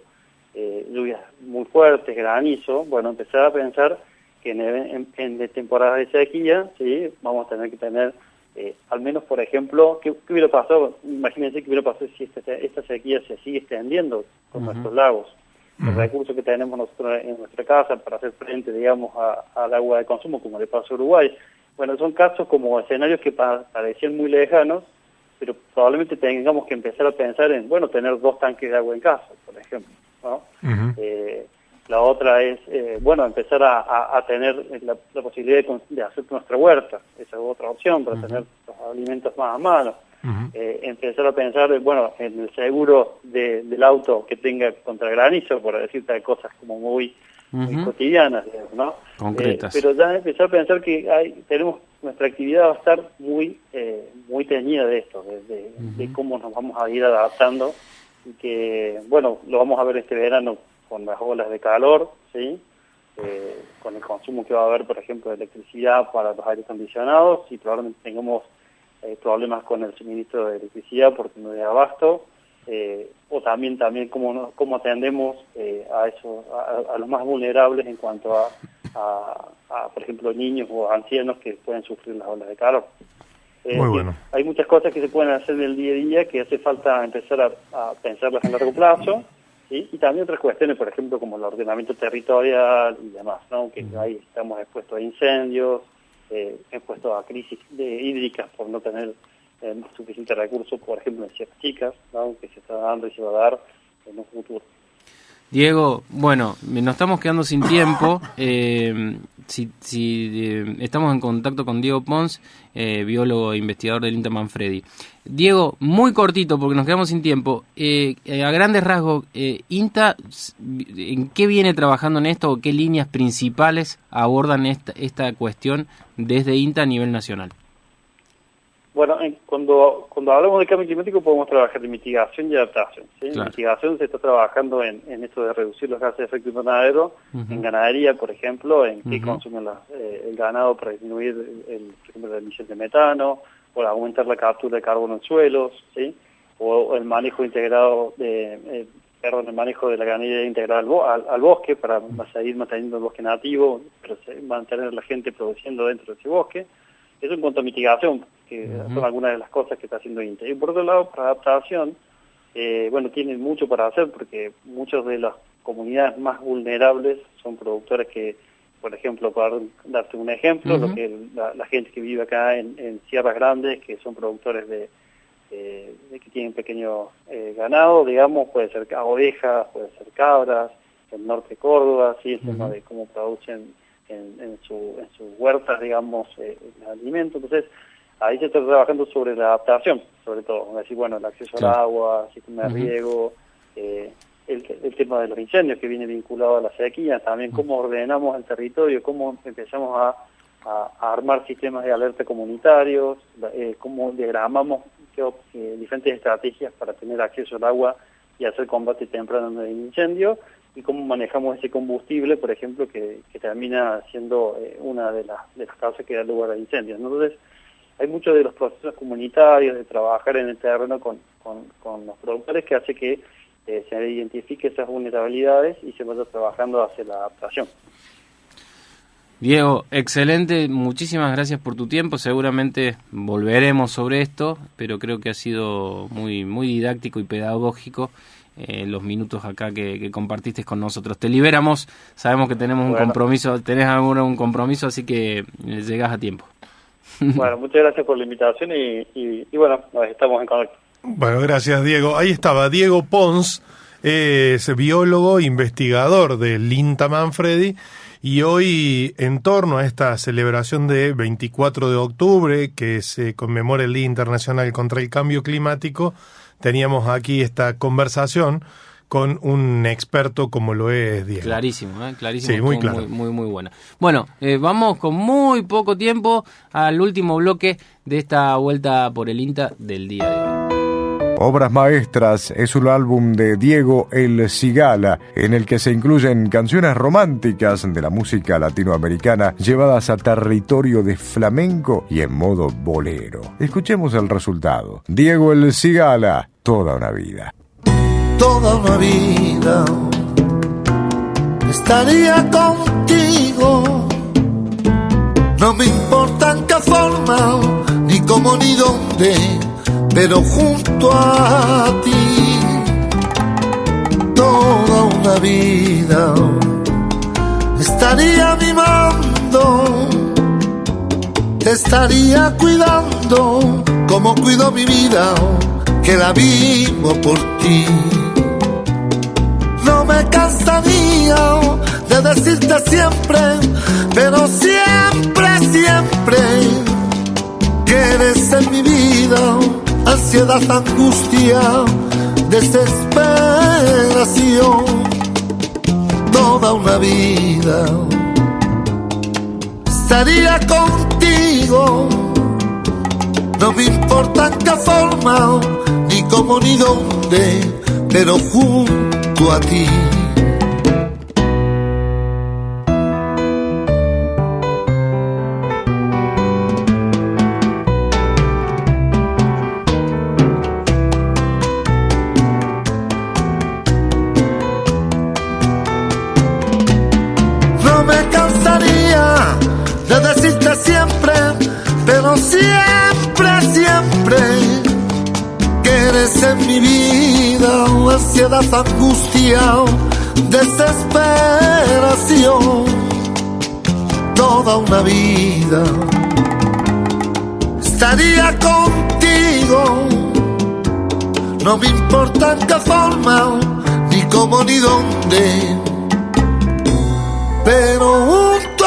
lluvias muy fuertes, granizo, bueno, empezar a pensar que en temporadas de sequía, ¿sí? Vamos a tener que tener al menos, por ejemplo, ¿qué hubiera pasado? Imagínense qué hubiera pasado si esta sequía se sigue extendiendo con nuestros lagos. Los recursos que tenemos nosotros en nuestra casa para hacer frente, digamos, al agua de consumo, como le pasó a Uruguay. Bueno, son casos como escenarios que parecían muy lejanos, pero probablemente tengamos que empezar a pensar en, bueno, tener 2 tanques de agua en casa, por ejemplo, ¿no? La otra es, bueno, empezar a tener la posibilidad de hacer nuestra huerta. Esa es otra opción para tener los alimentos más a mano. Empezar a pensar, bueno, en el seguro del auto que tenga contra granizo, por decirte cosas como muy cotidianas, ¿no? Concretas. Pero ya empezar a pensar que nuestra actividad va a estar muy teñida de esto, de cómo nos vamos a ir adaptando, y que, bueno, lo vamos a ver este verano con las olas de calor, ¿sí? Con el consumo que va a haber, por ejemplo, de electricidad para los aires acondicionados, y probablemente tengamos problemas con el suministro de electricidad porque no hay abasto, o también cómo atendemos a los más vulnerables en cuanto a, por ejemplo, niños o ancianos que pueden sufrir las olas de calor. Muy bueno. Hay muchas cosas que se pueden hacer en el día a día que hace falta empezar a pensarlas a largo plazo, ¿sí? Y también otras cuestiones, por ejemplo, como el ordenamiento territorial y demás, ¿no? Que ahí estamos expuestos a incendios, expuestos a crisis hídricas por no tener suficientes recursos, por ejemplo, en Sierras Chicas, ¿no? Que se está dando y se va a dar en un futuro. Diego, bueno, nos estamos quedando sin tiempo. Estamos en contacto con Diego Pons, biólogo e investigador del INTA Manfredi. Diego, muy cortito porque nos quedamos sin tiempo. A grandes rasgos, INTA, ¿en qué viene trabajando en esto o qué líneas principales abordan esta cuestión desde INTA a nivel nacional? Bueno, cuando hablamos de cambio climático podemos trabajar en mitigación y adaptación, ¿sí? Claro. En mitigación se está trabajando en esto de reducir los gases de efecto invernadero, en ganadería, por ejemplo, en qué consume el ganado para disminuir, por ejemplo, la emisión de metano, o aumentar la captura de carbono en suelos, ¿sí? O el manejo integrado el manejo de la ganadería integrada al bosque para seguir manteniendo el bosque nativo, mantener a la gente produciendo dentro de ese bosque. Eso en cuanto a mitigación, que son algunas de las cosas que está haciendo INTA. Y por otro lado, para adaptación, tienen mucho para hacer porque muchas de las comunidades más vulnerables son productores que, por ejemplo, para darte un ejemplo, lo que la gente que vive acá en Sierras Grandes, que son productores de que tienen pequeño ganado, digamos, puede ser ovejas, puede ser cabras, en el norte de Córdoba, sí, el tema de cómo producen en sus huertas, digamos, el alimento. Entonces, ahí se está trabajando sobre la adaptación, sobre todo, es decir, bueno, el acceso al agua, sistema de riego, el tema de los incendios que viene vinculado a la sequía, también cómo ordenamos el territorio, cómo empezamos a armar sistemas de alerta comunitarios, cómo diagramamos diferentes estrategias para tener acceso al agua y hacer combate temprano del incendio, y cómo manejamos ese combustible, por ejemplo, que termina siendo una de las causas que da lugar a incendios. Entonces, hay muchos de los procesos comunitarios de trabajar en el terreno con los productores que hace que se identifique esas vulnerabilidades y se vaya trabajando hacia la adaptación. Diego, excelente, muchísimas gracias por tu tiempo, seguramente volveremos sobre esto, pero creo que ha sido muy, muy didáctico y pedagógico los minutos acá que compartiste con nosotros. Te liberamos, sabemos que tenemos un compromiso, tenés ahora un compromiso, así que llegás a tiempo. Bueno, muchas gracias por la invitación y bueno, estamos en contacto. Bueno, gracias, Diego. Ahí estaba Diego Pons, es biólogo, investigador del INTA Manfredi, y hoy, en torno a esta celebración de 24 de octubre, que se conmemora el Día Internacional contra el Cambio Climático, teníamos aquí esta conversación con un experto como lo es Diego. Clarísimo, clarísimo. Sí, muy claro. Muy buena. Bueno, vamos con muy poco tiempo al último bloque de esta vuelta por el INTA del día de hoy. Obras Maestras es un álbum de Diego El Cigala, en el que se incluyen canciones románticas de la música latinoamericana llevadas a territorio de flamenco y en modo bolero. Escuchemos el resultado. Diego El Cigala, Toda una vida. Toda una vida estaría contigo. No me importa en qué forma, ni cómo ni dónde, pero junto a ti. Toda una vida estaría mimando, te estaría cuidando como cuido mi vida, que la vivo por ti. No me cansaría de decirte siempre, pero siempre, siempre, que eres en mi vida ansiedad, angustia, desesperación. Toda una vida estaría contigo. No me importa en qué forma, ni cómo ni dónde, pero junto a ti. No me cansaría de decirte siempre, pero siempre, siempre, que eres en mi vida ansiedad, angustia, desesperación. Toda una vida estaría contigo. No me importa en qué forma, ni cómo ni dónde, pero junto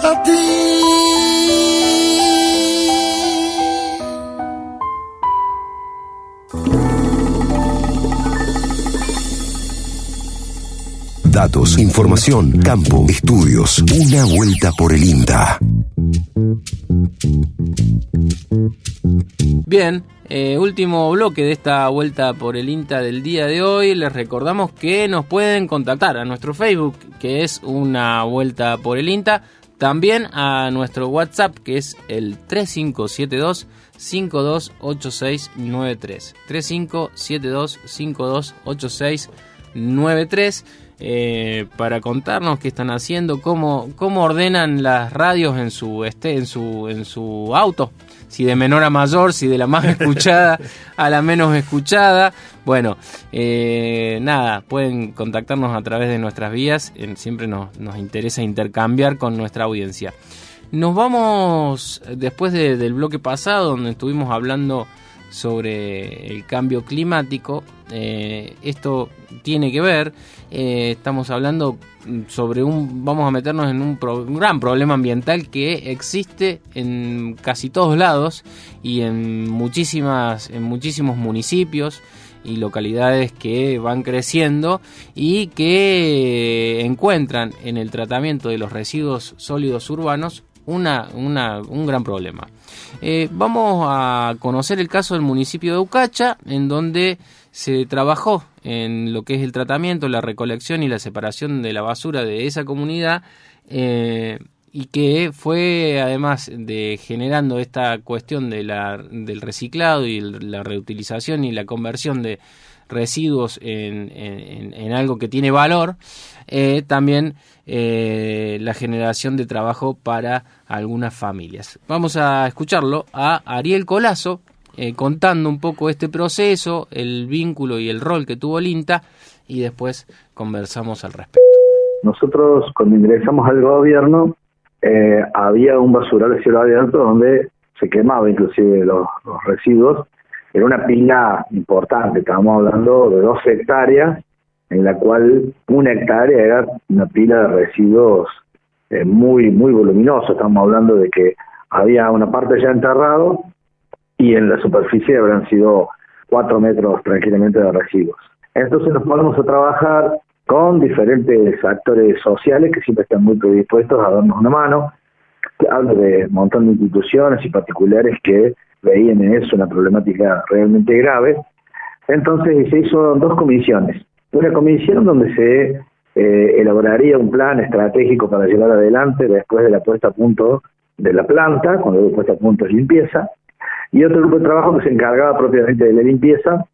a ti. Datos, información, campo, estudios. Una vuelta por el INTA. Bien, último bloque de esta vuelta por el INTA del día de hoy. Les recordamos que nos pueden contactar a nuestro Facebook, que es Una Vuelta por el INTA. También a nuestro WhatsApp, que es el 3572-528693. 3572-528693. Para contarnos qué están haciendo, cómo ordenan las radios en su auto, si de menor a mayor, si de la más escuchada a la menos escuchada. Bueno, nada, pueden contactarnos a través de nuestras vías. Siempre nos interesa intercambiar con nuestra audiencia. Nos vamos después del bloque pasado, donde estuvimos hablando sobre el cambio climático. Esto tiene que ver, estamos hablando sobre vamos a meternos en un gran problema ambiental que existe en casi todos lados y en muchísimos municipios y localidades que van creciendo y que encuentran en el tratamiento de los residuos sólidos urbanos un gran problema. Vamos a conocer el caso del municipio de Ucacha, en donde se trabajó en lo que es el tratamiento, la recolección y la separación de la basura de esa comunidad, y que fue, además de generando esta cuestión del reciclado y la reutilización y la conversión de residuos en algo que tiene valor, también la generación de trabajo para algunas familias. Vamos a escucharlo a Ariel Colazo contando un poco este proceso, el vínculo y el rol que tuvo el INTA, y después conversamos al respecto. Nosotros, cuando ingresamos al gobierno, había un basural de cielo abierto donde se quemaba inclusive los residuos. Era una pila importante, estábamos hablando de 2 hectáreas, en la cual 1 hectárea era una pila de residuos muy voluminosa. Estamos hablando de que había una parte ya enterrado y en la superficie habrán sido 4 metros tranquilamente de residuos. Entonces nos ponemos a trabajar con diferentes actores sociales que siempre están muy predispuestos a darnos una mano. Hablo de un montón de instituciones y particulares que veían en eso una problemática realmente grave. Entonces se hizo 2 comisiones. Una comisión donde se elaboraría un plan estratégico para llevar adelante después de la puesta a punto de la planta, cuando la puesta a punto es limpieza, y otro grupo de trabajo que se encargaba propiamente de la limpieza,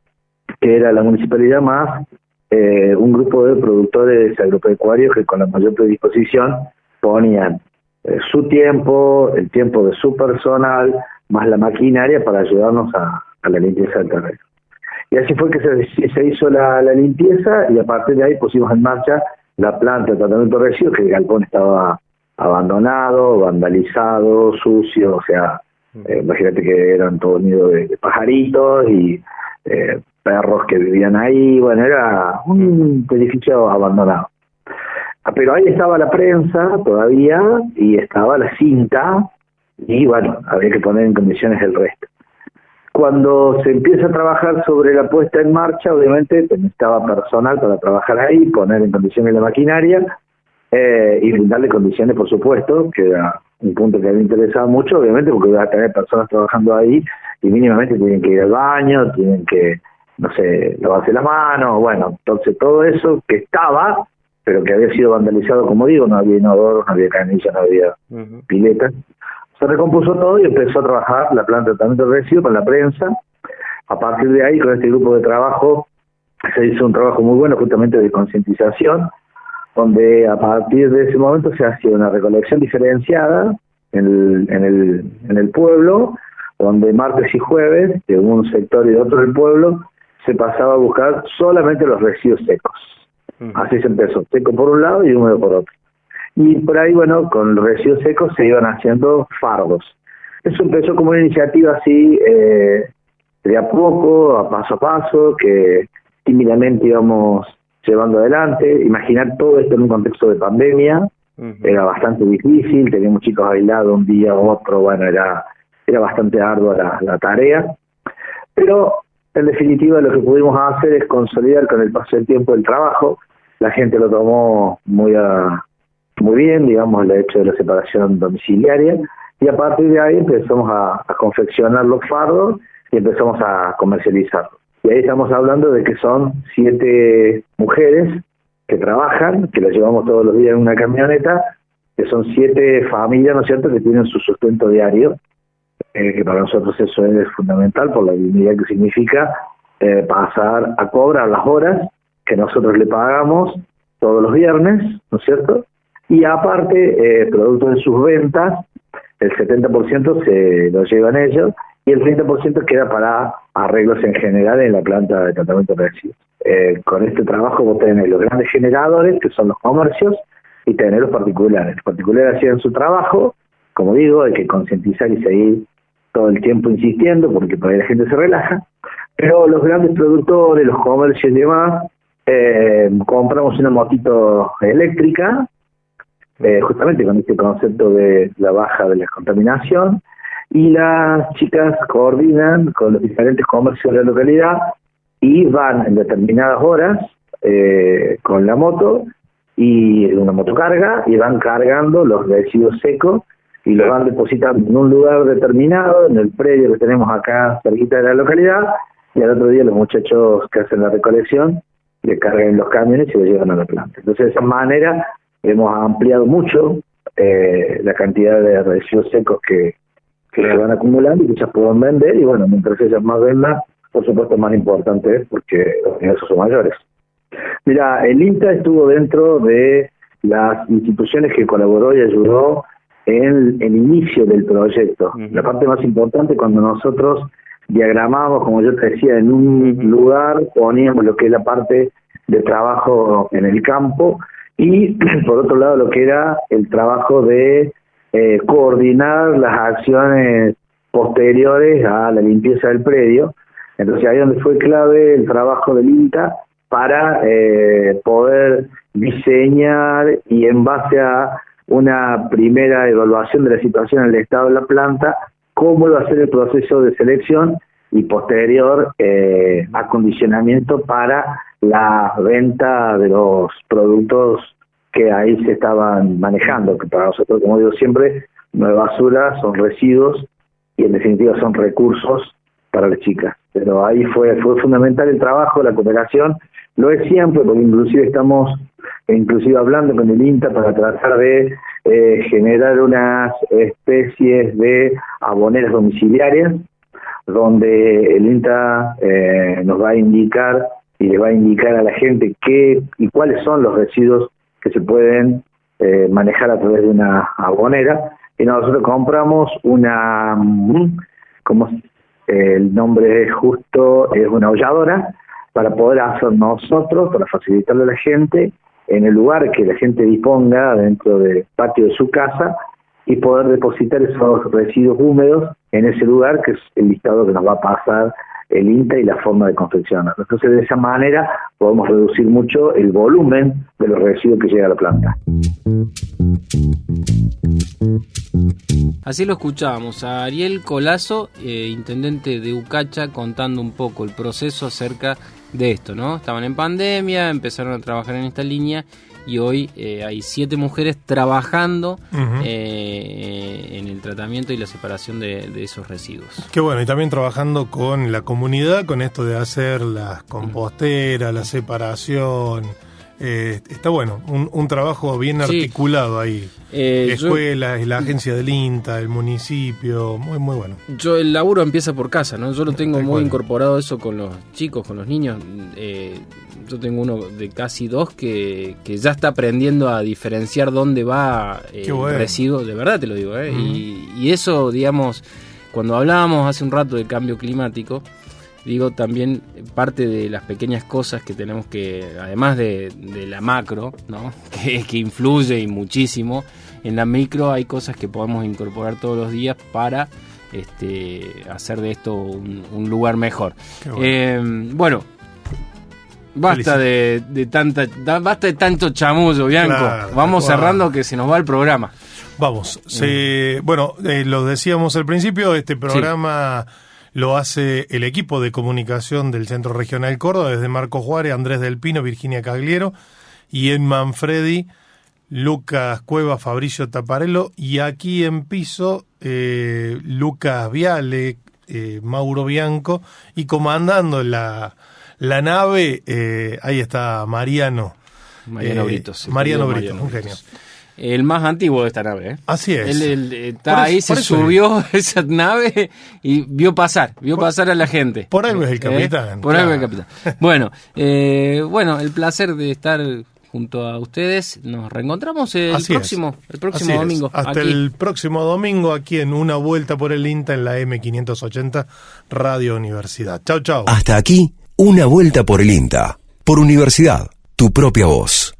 que era la municipalidad más un grupo de productores agropecuarios que con la mayor predisposición ponían su tiempo, el tiempo de su personal, más la maquinaria para ayudarnos a la limpieza del terreno. Y así fue que se hizo la limpieza, y a partir de ahí pusimos en marcha la planta de tratamiento de residuos, que el galpón estaba abandonado, vandalizado, sucio, o sea, imagínate que eran todo nido de pajaritos y perros que vivían ahí, bueno, era un edificio abandonado. Pero ahí estaba la prensa todavía, y estaba la cinta, y bueno, había que poner en condiciones el resto. Cuando se empieza a trabajar sobre la puesta en marcha, obviamente necesitaba personal para trabajar ahí, poner en condiciones la maquinaria, y brindarle condiciones, por supuesto, que era un punto que me interesaba mucho, obviamente, porque iba a tener personas trabajando ahí, y mínimamente tienen que ir al baño, tienen que, no sé, lavarse las manos, bueno, entonces todo eso que estaba, pero que había sido vandalizado, como digo, no había inodoros, no había canilla, no había piletas. Se recompuso todo y empezó a trabajar la planta de tratamiento de residuos con la prensa. A partir de ahí, con este grupo de trabajo, se hizo un trabajo muy bueno justamente de concientización, donde a partir de ese momento se hacía una recolección diferenciada en el pueblo, donde martes y jueves, de un sector y de otro del pueblo, se pasaba a buscar solamente los residuos secos. Así se empezó, seco por un lado y húmedo por otro. Y por ahí, bueno, con los residuos secos se iban haciendo fardos. Eso empezó como una iniciativa así, de a poco, a paso, que tímidamente íbamos llevando adelante. Imaginar todo esto en un contexto de pandemia era bastante difícil, teníamos chicos aislados un día u otro, bueno, era bastante ardua la tarea. Pero, en definitiva, lo que pudimos hacer es consolidar con el paso del tiempo el trabajo. La gente lo tomó muy bien, digamos, el hecho de la separación domiciliaria, y a partir de ahí empezamos a confeccionar los fardos y empezamos a comercializarlos. Y ahí estamos hablando de que son 7 mujeres que trabajan, que las llevamos todos los días en una camioneta, que son 7 familias, ¿no es cierto?, que tienen su sustento diario, que para nosotros eso es fundamental por la dignidad que significa pasar a cobrar las horas que nosotros le pagamos todos los viernes, ¿no es cierto? Y aparte, producto de sus ventas, el 70% se lo llevan ellos y el 30% queda para arreglos en general en la planta de tratamiento de residuos. Con este trabajo vos tenés los grandes generadores, que son los comercios, y tenés los particulares. Los particulares hacían su trabajo, como digo, hay que concientizar y seguir todo el tiempo insistiendo, porque por ahí la gente se relaja, pero los grandes productores, los comercios y demás, compramos una motito eléctrica, justamente con este concepto de la baja de la contaminación, y las chicas coordinan con los diferentes comercios de la localidad y van en determinadas horas con la moto y una motocarga, y van cargando los residuos secos y los van depositando en un lugar determinado, en el predio que tenemos acá cerquita de la localidad, y al otro día los muchachos que hacen la recolección le cargan en los camiones y lo llevan a la planta. Entonces de esa manera hemos ampliado mucho la cantidad de residuos secos que se van acumulando y que se pueden vender, y bueno, mientras ellas más vendan, por supuesto más importante es porque los ingresos son mayores. Mira, el INTA estuvo dentro de las instituciones que colaboró y ayudó en el inicio del proyecto. La parte más importante, cuando nosotros diagramamos, como yo te decía, en un lugar poníamos lo que es la parte de trabajo en el campo, y por otro lado lo que era el trabajo de coordinar las acciones posteriores a la limpieza del predio. Entonces ahí donde fue clave el trabajo del INTA para poder diseñar, y en base a una primera evaluación de la situación en el estado de la planta, cómo iba a ser el proceso de selección y posterior acondicionamiento para la venta de los productos que ahí se estaban manejando, que para nosotros, como digo siempre, no es basura, son residuos y en definitiva son recursos para las chicas. Pero ahí fue fundamental el trabajo, la cooperación, lo es siempre, porque inclusive estamos hablando con el INTA para tratar de generar unas especies de aboneras domiciliarias, donde el INTA nos va a indicar y le va a indicar a la gente qué y cuáles son los residuos que se pueden manejar a través de una abonera, y nosotros compramos una, como el nombre justo es una holladora, para poder hacer nosotros, para facilitarle a la gente, en el lugar que la gente disponga dentro del patio de su casa, y poder depositar esos residuos húmedos en ese lugar, que es el listado que nos va a pasar el INTA y la forma de confeccionar. Entonces, de esa manera podemos reducir mucho el volumen de los residuos que llega a la planta. Así lo escuchábamos a Ariel Colazo, intendente de Ucacha, contando un poco el proceso acerca de esto, ¿no? Estaban en pandemia, empezaron a trabajar en esta línea y hoy hay 7 mujeres trabajando en el tratamiento y la separación de esos residuos. Qué bueno, y también trabajando con la comunidad, con esto de hacer las composteras, la separación. Está bueno, un trabajo bien articulado ahí. Escuelas, la agencia del INTA, el municipio, muy bueno. El laburo empieza por casa, ¿no? Yo lo tengo muy incorporado eso con los chicos, con los niños. Yo tengo uno de casi 2 que ya está aprendiendo a diferenciar dónde va el residuo, de verdad te lo digo, y eso, digamos, cuando hablábamos hace un rato del cambio climático, digo, también parte de las pequeñas cosas que tenemos que, además de la macro, ¿no? que influye y muchísimo, en la micro hay cosas que podemos incorporar todos los días para hacer de esto un lugar mejor. Bueno, basta basta de tanto chamullo, Bianco. Claro, vamos cerrando que se nos va el programa. Vamos. Bueno, lo decíamos al principio, este programa lo hace el equipo de comunicación del Centro Regional Córdoba, desde Marcos Juárez, Andrés del Pino, Virginia Cagliero, y en Manfredi, Lucas Cueva, Fabricio Taparello, y aquí en piso, Lucas Viale, Mauro Bianco, y comandando la nave, ahí está Mariano. Mariano Britos. Mariano Britos, un genio. El más antiguo de esta nave, ¿eh? Así es. Él está ahí, se subió a esa nave y vio pasar a la gente. Por algo es el capitán. Por algo es el capitán. Bueno, el placer de estar junto a ustedes. Nos reencontramos el próximo domingo. Hasta aquí. El próximo domingo aquí en Una Vuelta por el INTA en la M580 Radio Universidad. Chau, chau. Hasta aquí, Una Vuelta por el INTA. Por Universidad, tu propia voz.